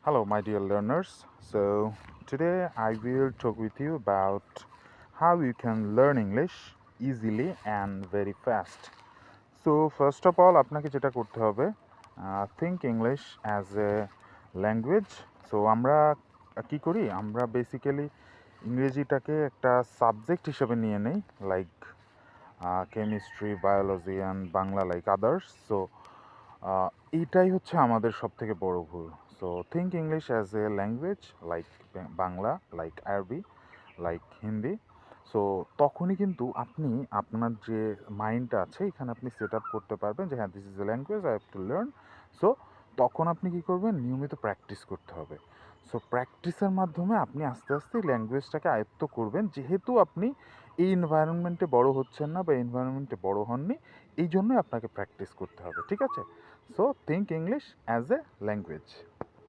Hello, my dear learners. So, today I will talk with you about how you can learn English easily and very fast. So, first of all, আপনাকে যেটা করতে হবে think English as a language. So, আমরা কি করি? আমরা basically ইংরেজিটাকে একটা subject হিসেবে নিয়ে নেই, like chemistry, biology and Bangla like others. So এইটাই হচ্ছে আমাদের সবথেকে বড় ভুল। So think English as a language, like Bangla, like আরবি, লাইক হিন্দি। সো তখনই কিন্তু আপনি আপনার যে মাইন্ডটা আছে এখানে আপনি সেট আপ করতে পারবেন যে হ্যাঁ, this is a language I have to learn. So তখন আপনি কী করবেন? নিয়মিত প্র্যাকটিস করতে হবে। সো প্র্যাকটিসের মাধ্যমে আপনি আস্তে আস্তে এই ল্যাঙ্গুয়েজটাকে আয়ত্ত করবেন, যেহেতু আপনি এই এনভায়রনমেন্টে বড় হচ্ছেন না বা এনভায়রনমেন্টে বড় হননি, এই জন্যই আপনাকে প্র্যাকটিস করতে হবে। ঠিক আছে? So think English as a language.